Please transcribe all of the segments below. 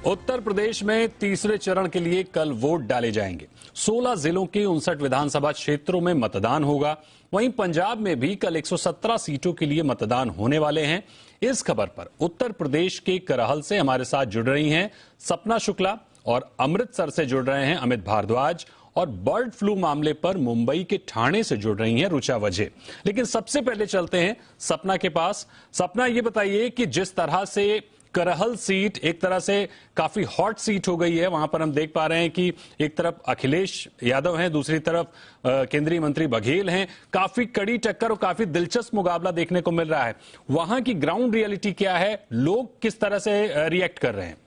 उत्तर प्रदेश में तीसरे चरण के लिए कल वोट डाले जाएंगे। 16 जिलों के 59 विधानसभा क्षेत्रों में मतदान होगा। वहीं पंजाब में भी कल 117 सीटों के लिए मतदान होने वाले हैं। इस खबर पर उत्तर प्रदेश के करहल से हमारे साथ जुड़ रही हैं सपना शुक्ला और अमृतसर से जुड़ रहे हैं अमित भारद्वाज और बर्ड फ्लू मामले पर मुंबई के ठाणे से जुड़ रही हैं रुचा वजह। लेकिन सबसे पहले चलते हैं सपना के पास। सपना, ये बताइए कि जिस तरह से करहल सीट एक तरह से काफी हॉट सीट हो गई है, वहां पर हम देख पा रहे हैं कि एक तरफ अखिलेश यादव हैं, दूसरी तरफ केंद्रीय मंत्री बघेल हैं। काफी कड़ी टक्कर और काफी दिलचस्प मुकाबला देखने को मिल रहा है। वहां की ग्राउंड रियलिटी क्या है, लोग किस तरह से रिएक्ट कर रहे हैं?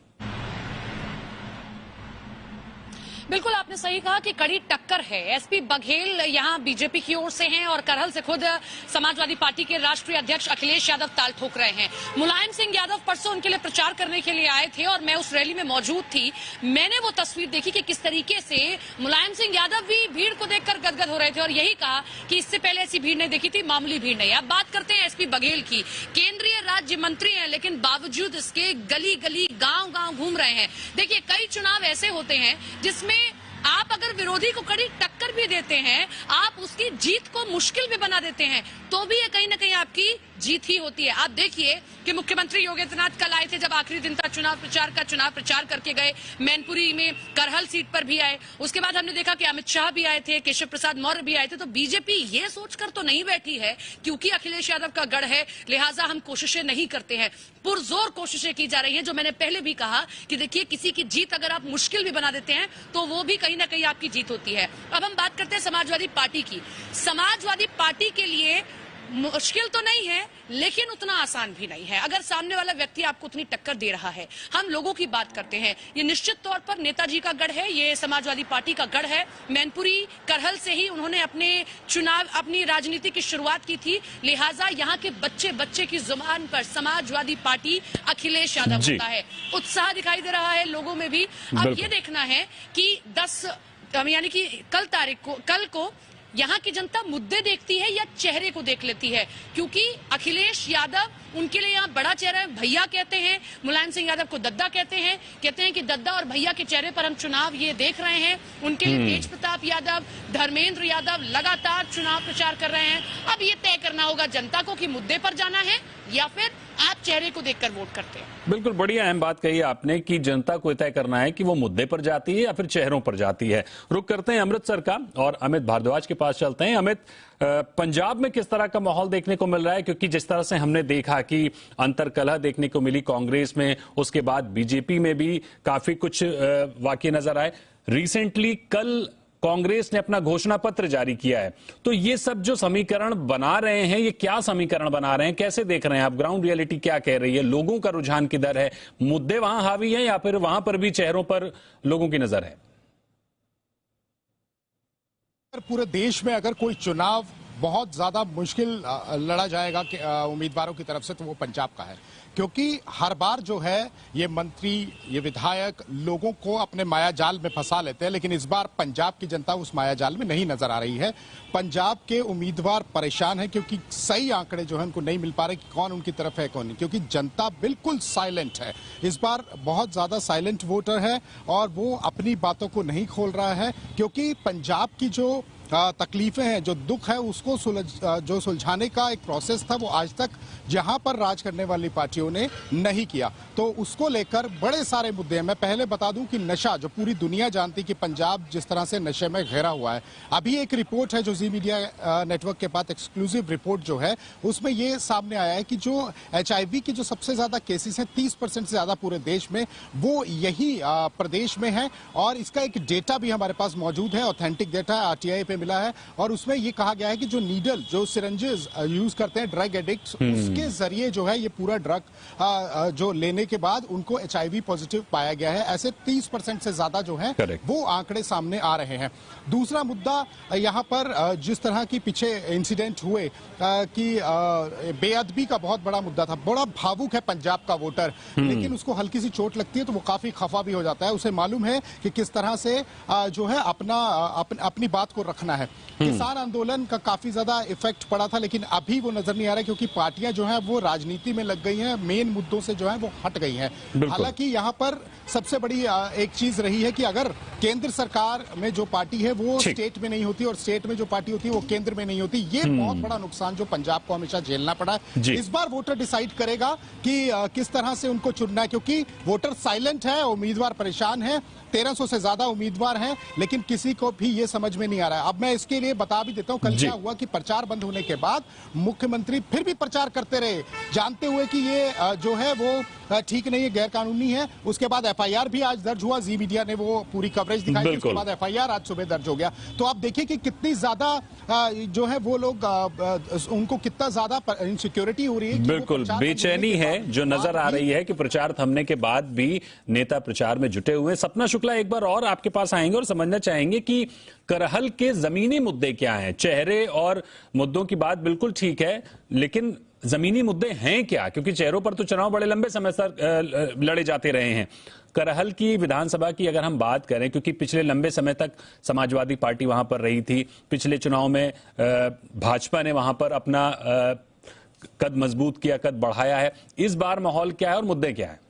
बिल्कुल आपने सही कहा कि कड़ी टक्कर है। एसपी बघेल यहां बीजेपी की ओर से हैं और करहल से खुद समाजवादी पार्टी के राष्ट्रीय अध्यक्ष अखिलेश यादव ताल ठोक रहे हैं। मुलायम सिंह यादव परसों उनके लिए प्रचार करने के लिए आए थे और मैं उस रैली में मौजूद थी। मैंने वो तस्वीर देखी कि किस तरीके से मुलायम सिंह यादव भी भीड़ को देखकर गदगद हो रहे थे और यही कहा कि इससे पहले ऐसी भीड़ नहीं देखी थी, मामूली भीड़ नहीं। अब बात करते हैं एसपी बघेल की। केंद्रीय राज्य मंत्री हैं लेकिन बावजूद इसके गली गली गांव गांव घूम रहे हैं। देखिए, कई चुनाव ऐसे होते हैं जिसमें आप अगर विरोधी को कड़ी टक्कर भी देते हैं, आप उसकी जीत को मुश्किल भी बना देते हैं, तो भी ये कहीं ना कहीं आपकी जीत ही होती है। आप देखिए कि मुख्यमंत्री योगी आदित्यनाथ कल आए थे, जब आखिरी दिन था चुनाव प्रचार करके गए। मैनपुरी में करहल सीट पर भी आए। उसके बाद हमने देखा कि अमित शाह भी आए थे, केशव प्रसाद मौर्य भी आए थे। तो बीजेपी ये सोचकर तो नहीं बैठी है क्योंकि अखिलेश यादव का गढ़ है लिहाजा हम कोशिशें नहीं करते हैं। पुरजोर कोशिशें की जा रही हैं। जो मैंने पहले भी कहा कि देखिए, किसी की जीत अगर आप मुश्किल भी बना देते हैं तो वो भी कहीं ना कहीं आपकी जीत होती है। अब हम बात करते हैं समाजवादी पार्टी की। समाजवादी पार्टी के लिए मुश्किल तो नहीं है लेकिन उतना आसान भी नहीं है। अगर सामने वाला व्यक्ति आपको उतनी टक्कर दे रहा है, हम लोगों की बात करते हैं, ये निश्चित तौर पर नेताजी का गढ़ है, ये समाजवादी पार्टी का गढ़ है। मैनपुरी करहल से ही उन्होंने अपनी राजनीति की शुरुआत की थी, लिहाजा यहाँ के बच्चे बच्चे की जुबान पर समाजवादी पार्टी अखिलेश यादव होता है। उत्साह दिखाई दे रहा है लोगों में भी। अब ये देखना है कि 10 यानी कि कल को यहाँ की जनता मुद्दे देखती है या चेहरे को देख लेती है, क्योंकि अखिलेश यादव उनके लिए यहाँ बड़ा चेहरा है। भैया कहते हैं, मुलायम सिंह यादव को दद्दा कहते हैं कि दद्दा और भैया के चेहरे पर हम चुनाव ये देख रहे हैं। उनके लिए तेज प्रताप यादव, धर्मेंद्र यादव लगातार चुनाव प्रचार कर रहे हैं। अब ये तय करना होगा जनता को कि मुद्दे पर जाना है या फिर आप चेहरे को देखकर वोट करते हैं। बिल्कुल बढ़िया अहम बात कही आपने कि जनता को तय करना है कि वो मुद्दे पर जाती है या फिर चेहरों पर जाती है। रुक करते हैं अमृतसर का और अमित भारद्वाज के पास चलते हैं। अमित, पंजाब में किस तरह का माहौल देखने को मिल रहा है? क्योंकि जिस तरह से हमने देखा कि अंतरकलह देखने को मिली कांग्रेस में, उसके बाद बीजेपी में भी काफी कुछ वाकये नजर आए। रिसेंटली कल कांग्रेस ने अपना घोषणा पत्र जारी किया है। तो ये सब जो समीकरण बना रहे हैं, ये क्या समीकरण बना रहे हैं, कैसे देख रहे हैं आप? ग्राउंड रियलिटी क्या कह रही है? लोगों का रुझान किधर है? मुद्दे वहां हावी हैं या फिर वहां पर भी चेहरों पर लोगों की नजर है? पूरे देश में अगर कोई चुनाव बहुत ज्यादा मुश्किल लड़ा जाएगा उम्मीदवारों की तरफ से तो वो पंजाब का है, क्योंकि हर बार जो है ये मंत्री, ये विधायक लोगों को अपने माया जाल में फंसा लेते हैं, लेकिन इस बार पंजाब की जनता उस माया जाल में नहीं नजर आ रही है। पंजाब के उम्मीदवार परेशान हैं क्योंकि सही आंकड़े जो है उनको नहीं मिल पा रहे कि कौन उनकी तरफ है कौन नहीं, क्योंकि जनता बिल्कुल साइलेंट है। इस बार बहुत ज्यादा साइलेंट वोटर है और वो अपनी बातों को नहीं खोल रहा है, क्योंकि पंजाब की जो तकलीफें हैं, जो दुख है, उसको जो सुलझाने का एक प्रोसेस था वो आज तक जहां पर राज करने वाली पार्टियों ने नहीं किया। तो उसको लेकर बड़े सारे मुद्दे हैं। मैं पहले बता दूं कि नशा, जो पूरी दुनिया जानती कि पंजाब जिस तरह से नशे में घिरा हुआ है, अभी एक रिपोर्ट है जो जी मीडिया नेटवर्क के पास एक्सक्लूसिव रिपोर्ट जो है उसमें ये सामने आया है कि जो HIV की जो सबसे ज्यादा केसेस हैं 30% से ज्यादा पूरे देश में, वो यही प्रदेश में है। और इसका एक डेटा भी हमारे पास मौजूद है, ऑथेंटिक डेटा RTI पे मिला है और उसमें ये कहा गया है कि जो नीडल, जो सिरिंजेस यूज करते हैं ड्रग एडिक्ट्स, उसके जरिए जो है ये पूरा ड्रग जो लेने के बाद उनको HIV पॉजिटिव पाया गया है। ऐसे 30% से ज्यादा जो है वो आंकड़े सामने आ रहे हैं। दूसरा मुद्दा यहाँ पर जिस तरह की पीछे इंसिडेंट हुए कि बेअदबी का बहुत बड़ा मुद्दा था। बड़ा भावुक है पंजाब का वोटर, लेकिन उसको हल्की सी चोट लगती है तो वो काफी खफा भी हो जाता है। उसे मालूम है कि किस तरह से जो है अपनी बात को रखना देखना है। किसान आंदोलन का काफी ज्यादा इफेक्ट पड़ा था, लेकिन अभी वो नजर नहीं आ रहा है क्योंकि पार्टियां जो हैं वो राजनीति में लग गई हैं, मेन मुद्दों से जो है वो हट गई हैं। हालांकि यहाँ पर सबसे बड़ी एक चीज रही है कि अगर केंद्र सरकार में जो पार्टी है वो स्टेट में नहीं होती और स्टेट में जो पार्टी होती है वो केंद्र में नहीं होती, ये बहुत बड़ा नुकसान जो पंजाब को हमेशा झेलना पड़ा है। इस बार वोटर डिसाइड करेगा कि किस तरह से उनको चुनना है, क्योंकि वोटर साइलेंट है, उम्मीदवार परेशान है, 1300 से ज्यादा उम्मीदवार हैं, लेकिन किसी को भी ये समझ में नहीं आ रहा है। अब मैं इसके लिए बता भी देता हूं कल क्या हुआ कि प्रचार बंद होने के बाद मुख्यमंत्री फिर भी प्रचार करते रहे, जानते हुए कि ये जो है वो ठीक नहीं है, गैर कानूनी है। उसके बाद एफआईआर भी आज दर्ज हुआ, जी मीडिया ने वो पूरी कवरेज दिखाई, उसके बाद एफआईआर आज सुबह दर्ज हो गया। तो आप देखिए कि कितनी ज्यादा जो है वो लोग उनको कितना ज्यादा इनसिक्योरिटी हो रही है। बिल्कुल बेचैनी है जो नजर आ रही है कि प्रचार थमने के बाद भी नेता प्रचार में जुटे हुए। सपना शुक्ला, एक बार और आपके पास आएंगे और समझना चाहेंगे कि करहल के जमीनी मुद्दे क्या हैं। चेहरे और मुद्दों की बात बिल्कुल ठीक है, लेकिन जमीनी मुद्दे हैं क्या? क्योंकि चेहरों पर तो चुनाव बड़े लंबे समय तक लड़े जाते रहे हैं। करहल की विधानसभा की अगर हम बात करें, क्योंकि पिछले लंबे समय तक समाजवादी पार्टी वहां पर रही थी, पिछले चुनाव में भाजपा ने वहां पर अपना कद मजबूत किया, कद बढ़ाया है। इस बार माहौल क्या है और मुद्दे क्या है?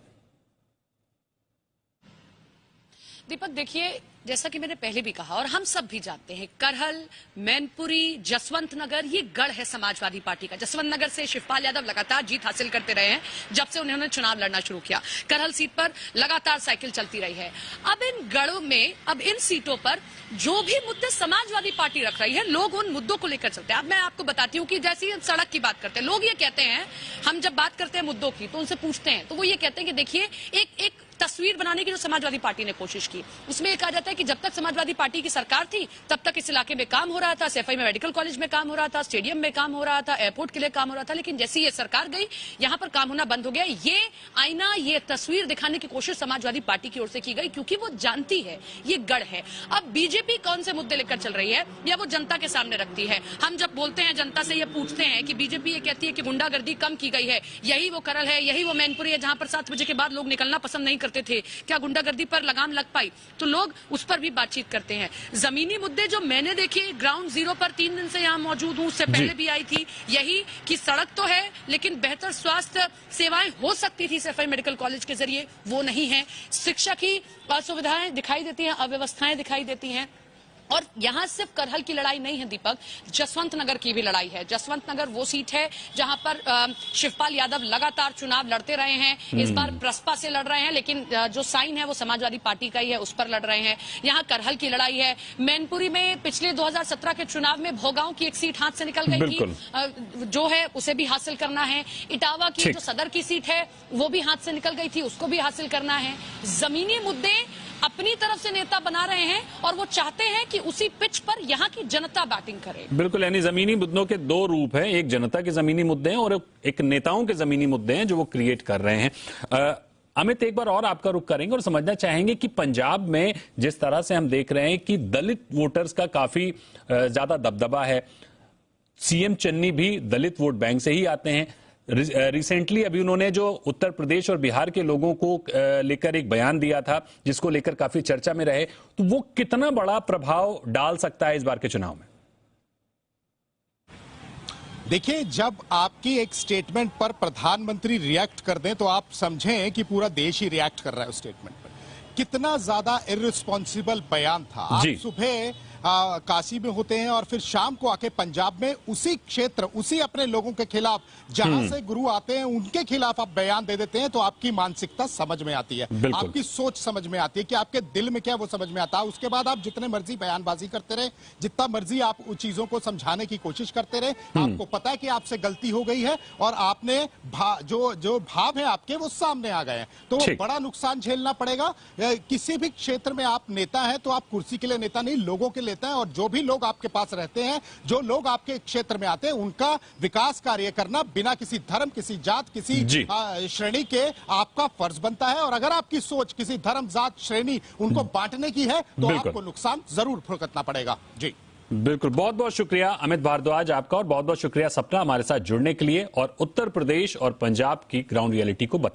दीपक, देखिए, जैसा कि मैंने पहले भी कहा और हम सब भी जानते हैं, करहल, मैनपुरी, जसवंत नगर ये गढ़ है समाजवादी पार्टी का। जसवंत नगर से शिवपाल यादव लगातार जीत हासिल करते रहे हैं जब से उन्होंने चुनाव लड़ना शुरू किया। करहल सीट पर लगातार साइकिल चलती रही है। अब इन गढ़ों में, अब इन सीटों पर जो भी मुद्दे समाजवादी पार्टी रख रही है, लोग उन मुद्दों को लेकर चलते हैं। अब मैं आपको बताती हूँ कि जैसे सड़क की बात करते हैं, लोग ये कहते हैं, हम जब बात करते हैं मुद्दों की तो उनसे पूछते हैं तो वो ये कहते हैं कि देखिए, एक तस्वीर बनाने की जो समाजवादी पार्टी ने कोशिश की, उसमें कहा जाता है कि जब तक समाजवादी पार्टी की सरकार थी तब तक इस इलाके में काम हो रहा था, सैफई में मेडिकल कॉलेज में काम हो रहा था, स्टेडियम में काम हो रहा था, एयरपोर्ट के लिए काम हो रहा था, लेकिन जैसे ये सरकार गई यहां पर काम होना बंद हो गया। ये आईना, ये तस्वीर दिखाने की कोशिश समाजवादी पार्टी की ओर से की गई, क्योंकि वो जानती है ये गढ़ है। अब बीजेपी कौन से मुद्दे लेकर चल रही है या वो जनता के सामने रखती है? हम जब बोलते हैं, जनता से ये पूछते हैं कि बीजेपी ये कहती है कि गुंडागर्दी कम की गई है, यही वो करहल है, यही वो मैनपुरी है जहां पर 7 बजे के बाद लोग निकलना पसंद नहीं करते थे, क्या गुंडागर्दी पर लगाम लग पाई? तो लोग उस पर भी बातचीत करते हैं। जमीनी मुद्दे जो मैंने देखे, ग्राउंड जीरो पर 3 दिन से यहां मौजूद हूं, उससे पहले भी आई थी, यही कि सड़क तो है लेकिन बेहतर स्वास्थ्य सेवाएं हो सकती थी सैफई मेडिकल कॉलेज के जरिए, वो नहीं है। शिक्षा की असुविधाएं दिखाई देती हैं, अव्यवस्थाएं दिखाई देती हैं। और यहां सिर्फ करहल की लड़ाई नहीं है दीपक, जसवंत नगर की भी लड़ाई है। जसवंत नगर वो सीट है जहां पर शिवपाल यादव लगातार चुनाव लड़ते रहे हैं। इस बार प्रसपा से लड़ रहे हैं, लेकिन जो साइन है वो समाजवादी पार्टी का ही है, उस पर लड़ रहे हैं। यहां करहल की लड़ाई है। मैनपुरी में पिछले 2017 के चुनाव में भोगांव की एक सीट हाथ से निकल गई थी, जो है उसे भी हासिल करना है। इटावा की जो सदर की सीट है वो भी हाथ से निकल गई थी, उसको भी हासिल करना है। जमीनी मुद्दे अपनी तरफ से नेता बना रहे हैं और वो चाहते हैं कि उसी पिच पर यहाँ की जनता बैटिंग करे। बिल्कुल, यानी जमीनी मुद्दों के 2 रूप हैं, एक जनता के जमीनी मुद्दे हैं और एक नेताओं के जमीनी मुद्दे हैं जो वो क्रिएट कर रहे हैं। अमित, एक बार और आपका रुख करेंगे और समझना चाहेंगे कि पंजाब में जिस तरह से हम देख रहे हैं कि दलित वोटर्स का काफी ज्यादा दबदबा है, सीएम चन्नी भी दलित वोट बैंक से ही आते हैं। रिसेंटली अभी उन्होंने जो उत्तर प्रदेश और बिहार के लोगों को लेकर एक बयान दिया था जिसको लेकर काफी चर्चा में रहे, तो वो कितना बड़ा प्रभाव डाल सकता है इस बार के चुनाव में? देखिए, जब आपकी एक स्टेटमेंट पर प्रधानमंत्री रिएक्ट कर दें तो आप समझें कि पूरा देश ही रिएक्ट कर रहा है उस स्टेटमेंट पर। कितना ज्यादा इर्रिस्पॉन्सिबल बयान था। आप सुबह काशी में होते हैं और फिर शाम को आके पंजाब में उसी क्षेत्र, उसी अपने लोगों के खिलाफ जहां से गुरु आते हैं उनके खिलाफ आप बयान दे देते हैं, तो आपकी मानसिकता समझ में आती है, आपकी सोच समझ में आती है कि आपके दिल में क्या वो समझ में आता है। उसके बाद आप जितने मर्जी बयानबाजी करते रहे, जितना मर्जी आप उन चीजों को समझाने की कोशिश करते रहे, आपको पता है कि आपसे गलती हो गई है और आपने जो भाव है आपके वो सामने आ गए हैं, तो बड़ा नुकसान झेलना पड़ेगा। किसी भी क्षेत्र में आप नेता हैं तो आप कुर्सी के लिए नेता नहीं, लोगों के लेता है। और जो भी लोग आपके पास रहते हैं, जो लोग आपके क्षेत्र में आते हैं, उनका विकास कार्य करना बिना किसी धर्म, किसी जात, किसी श्रेणी के आपका फर्ज बनता है। और अगर आपकी सोच किसी धर्म, जात, श्रेणी उनको बांटने की है तो आपको नुकसान जरूर भुगतना पड़ेगा। जी बिल्कुल, बहुत बहुत शुक्रिया अमित भारद्वाज आपका, और बहुत बहुत शुक्रिया सपना हमारे साथ जुड़ने के लिए और उत्तर प्रदेश और पंजाब की ग्राउंड रियलिटी को बता